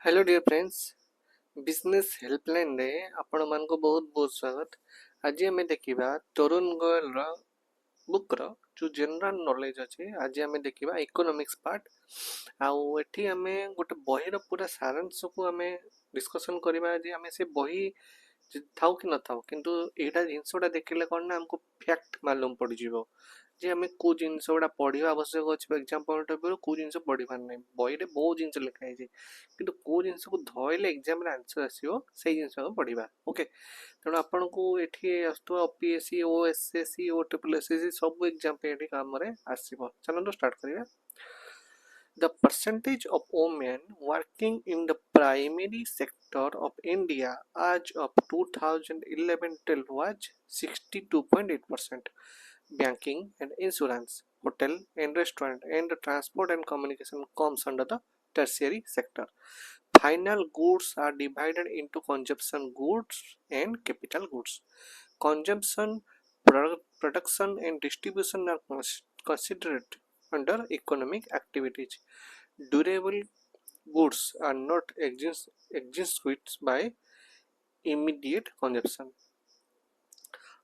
Hello dear friends, business helpline रे आपण मान को बहुत बहुत स्वागत। आज आम देखा तरुण गोयल बुक रो जो जनरल नॉलेज अच्छे। आज आम देखा इकोनॉमिक्स पार्ट आउ एठी आमे गोटे बही रो पूरा सारांश को आमे डिस्कशन करबा जे आमे से बही थाउ कि न थाउ किंतु एटा जिनसोडा देखिले कोन ना हमको फैक्ट मालूम पड़ जिवो जे आमे को जिनस गुड़ा पढ़ा आवश्यक अच्छे। एग्जाम पॉइंट ऑफ व्यू को जिनस पढ़ार ना बही रे बहुत जिनस लिखा है किंतु को जिनस को धइले एग्जाम रे आंसर आसीबो सेही जिनस को पढ़िबा। ओके, तेणु आपन को एठी आस्तु ओपीएससी ओएसएससी ओट्रिपलएससी सब एग्जाम पे एठी काम रे आसीबो। चलो स्टार्ट करिया। The percentage of women working in the primary sector of India as of 2011-12 was 62.8%. Banking and insurance, hotel and restaurant, and transport and communication comes under the tertiary sector. Final goods are divided into consumption goods and capital goods. Consumption, production, and distribution are considered under economic activities. Durable goods are not extinguished by immediate consumption.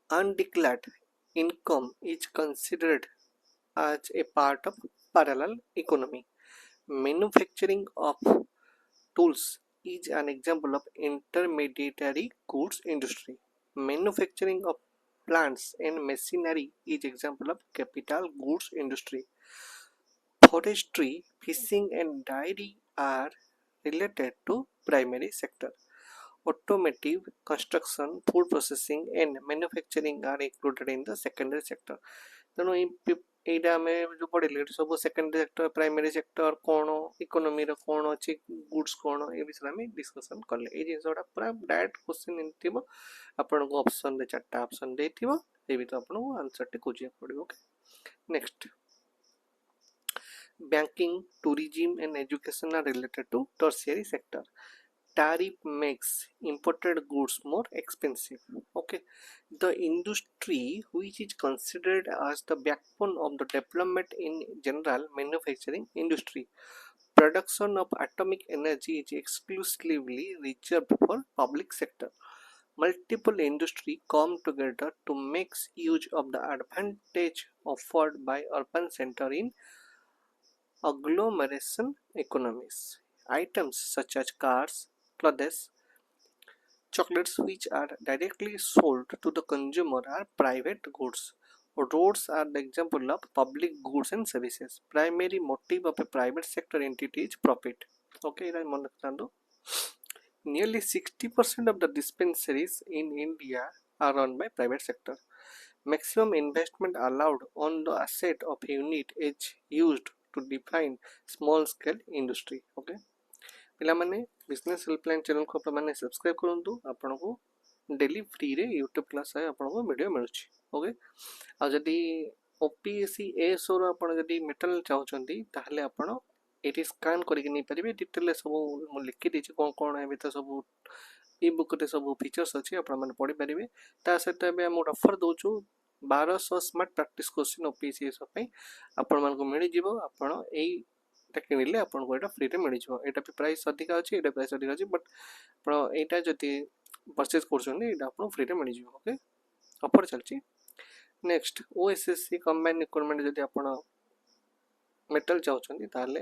Undeclared income is considered as a part of parallel economy. Manufacturing of tools is an example of intermediary goods industry. Manufacturing of plants and machinery is example of capital goods industry. Forestry, fishing and dairy are related to primary sector. Automotive, construction, food processing and manufacturing are included in the secondary sector. ତେଣୁ ଏଇଟା ଆମେ ଯେଉଁ ପଢ଼ିଲେ ସବୁ secondary sector primary sector କ'ଣ ଇକୋନୋମିର କ'ଣ ଅଛି goods କ'ଣ ଏ ବିଷୟରେ ଆମେ ଡିସ୍କସନ୍ କଲେ। ଏଇ ଜିନିଷଟା ପୁରା ଡାଇରେକ୍ଟ କ୍ୱେଶ୍ଚିନ୍ ଏମିତି ଥିବ, ଆପଣଙ୍କୁ ଅପସନ୍ରେ 4ଟା ଅପସନ୍ ଦେଇଥିବ, ଏଇ ଭିତରୁ ଆପଣଙ୍କୁ ଆନ୍ସରଟି ଖୋଜିବାକୁ ପଡ଼ିବ। Okay, next banking, tourism and education are related to tertiary sector. Tariff makes imported goods more expensive. Okay, the industry which is considered as the backbone of the development in general manufacturing industry. Production of atomic energy is exclusively reserved for public sector. Multiple industries come together to make use of the advantage offered by urban center in agglomeration economies. Items such as cars, clothes, chocolates which are directly sold to the consumer are private goods. Roads are the example of public goods and services. Primary motive of a private sector entity is profit. Okay, nearly 60% of the dispensaries in India are run by private sector. Maximum investment allowed on the asset of a unit is used to define small scale industry. Okay, पिलामाने business helpline channel को आपने subscribe करंतु, आपन को daily free रे YouTube class है आपन को वीडियो मिलुछि। ओके, आ जदी ओपीएससी एएसओ रो आपन जदी मेटल चाहउछंती ताहले आपन एटी स्कैन करके नहीं पारिबे। डिटेल सब मु लिखि देछि कोन कोन है भीतर सब ई बुक रे सब फीचर्स अछि, आपन माने पढि पारिबे। ता सहित एबे हम ऑफर दोछु 1200 smart practice question OPSC ASO पई आपन मान को मिलि जिवो। आपन एई किणिले आपको एटा फ्री रे मिल जाव। एटा भी प्राइस अधिक अच्छी, एटा प्राइस अधिक अच्छी, बट आप एटा जदि परचेज कर आपको फ्री रे मिल जाव। ओके, ऑफर चलची। नेक्स्ट ओएसएससी कंबाइन रिक्वायरमेंट जदि आप मेटल चाहते ताले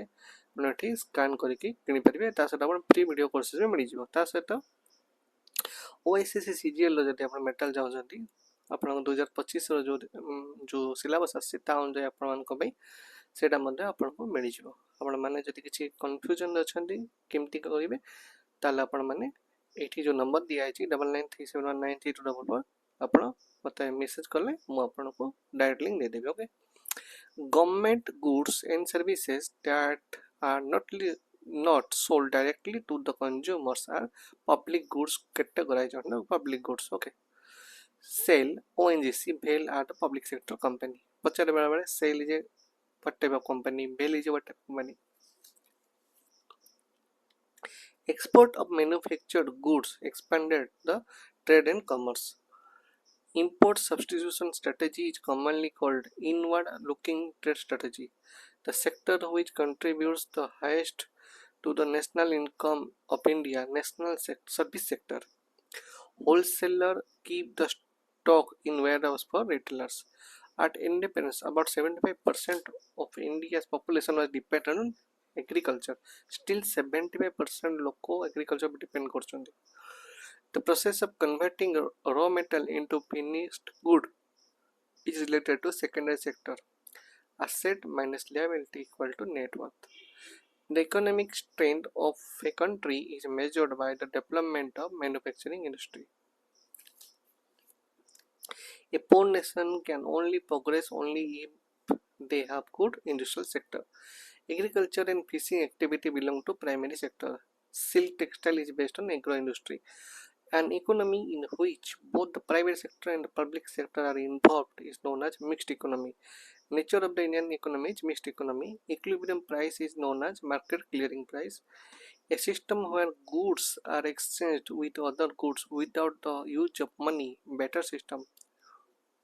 एठी स्कैन करके किनि परिबे। ता सहित आप फ्री वीडियो कोर्सेज मिल जाव। ता सहित ओएसएससी सीजीएल जदि आप मेटल चाहते आपन 2025 रो जो सिलेबस आसी ता अनुसार आपन को भाई सेटा मध्ये आपन को मिल जाव। आपण माने जदि किछि कन्फ्यूजन अछंती केमती करिवे ताले आपण माने एठी जो नंबर दिया है 9937193244 आपण मते मेसेज करले मु आपण को डायरेक्ट लिंक दे देबे। Okay, government goods and services that are not sold directly to the consumers are public goods categorized under public goods. Okay, Shell, ONGC, BHEL are the public sector company. पचारे बड़ा बड़ा Shell is a what type of company, BHEL is a what type of company. Export of manufactured goods expanded the trade and commerce. Import substitution strategy is commonly called inward looking trade strategy. The sector which contributes the highest to the national income of India, service sector. Wholesaler keep the stock in warehouse for retailers. At independence, about 75% of India's population was dependent on agriculture. Still 75% लोग agriculture पे depend करछन्ति. The process of converting raw metal into finished good is related to secondary sector. Asset minus liability equal to net worth. The economic strength of a country is measured by the development of manufacturing industry. A poor nation can only progress only if they have good industrial sector. Agriculture and fishing activity belong to primary sector. Silk textile is based on agro industry. An economy in which both the private sector and the public sector are involved is known as mixed economy. Nature of the Indian economy is mixed economy. Equilibrium price is known as market clearing price. A system where goods are exchanged with other goods without the use of money, better system.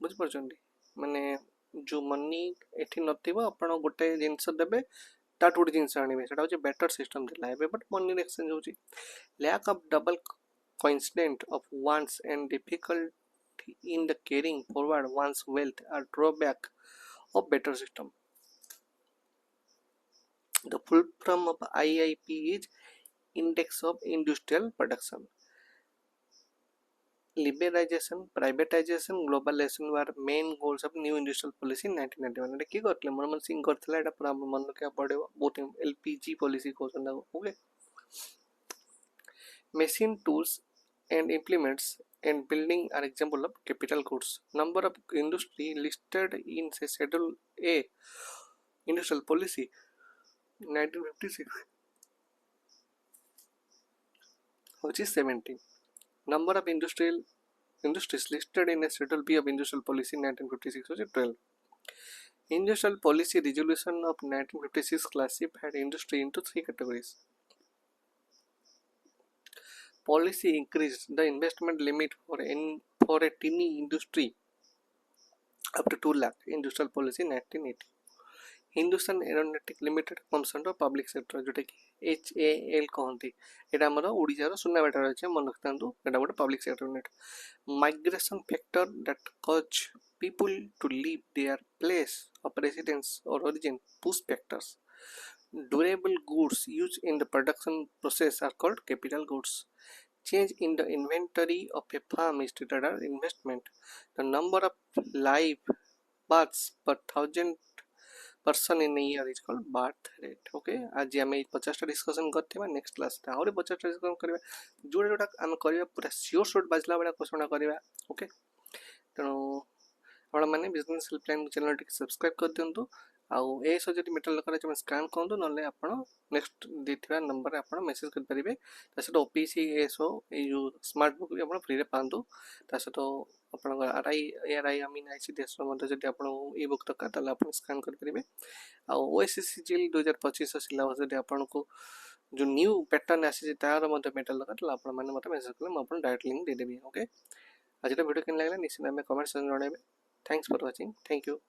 ବୁଝିପାରୁଛନ୍ତି ମାନେ ଯେଉଁ money ଏଠି ନଥିବ ଆପଣ ଗୋଟେ ଜିନିଷ ଦେବେ ତାଠୁ ଗୋଟେ ଜିନିଷ ଆଣିବେ ସେଇଟା ହେଉଛି ବେଟର ସିଷ୍ଟମ୍ ଥିଲା ଏବେ ବଟ୍ ମନିରେ ଏକ୍ସଚେଞ୍ଜ ହେଉଛି lack of double coincident of wants and difficulty in the carrying forward one's wealth are drawback of better system. The full form of IIP is Index of Industrial Production. Liberalization, privatization, globalization were main goals of new industrial policy in 1991. एटा की करथले मनमोहन सिंह करथला एटा पूरा मन रखा पड़ेबो बहुत LPG policy कहउछन okay machine tools and implements and building are example of capital goods. Number of industry listed in say schedule A industrial policy 1956 which is 17. Number of industries listed in a schedule B of industrial policy 1956 which is 12. Industrial policy resolution of 1956 classified industry into three categories. Policy increased the investment limit for a teeny industry up to 2 lakh. Industrial policy 1980. Hindustan Aeronautic Limited comes under public sector जोटा कि HAL कहती एटा हमर ओडिसा रो सुनाबेटा अछि मन रखतांतु एटा गोटे public sector unit. Migration factor that cause people to leave their place of residence or origin, push factors. Durable goods used in the production process are called capital goods. Change in the inventory of a farm is treated as investment. The number of live births per 1,000 person in a year is called birth rate. Okay, आज हम 50 discussion करथिबा next class ता और 50 discussion करबा जोडा जोडा हम करबा पूरा श्योर शॉट बाजला बडा क्वेश्चन करबा. ओके तनो आपण माने बिजनेस हेल्पलाइन चैनल टिक सब्सक्राइब कर दियंतु आउ ए सो जति मेटल लकर छ स्कैन करंतु नले आपण नेक्स्ट दिथिबा नंबर आपण मेसेज कर परिबे तासतो ओपीसी एसो ए जो स्मार्ट बुक भी आपण फ्री रे पांतु तासतो आपण आरआई एआरआई आमीन आईसी देश मते जति आपण ई बुक तक ताला आपण स्कैन कर परिबे आ ओएसएससी जेल 2025 सिलेबस जति आपण को जो न्यू पैटर्न आसी तार मते मेटल लकर ताला आपण माने मते मेसेज करले म आपण डायरेक्ट लिंक दे देबी. ओके आज वीडियो केन लागला निश्चित में कमेंट सेक्शन जणाइबे. Thanks for watching. Thank you.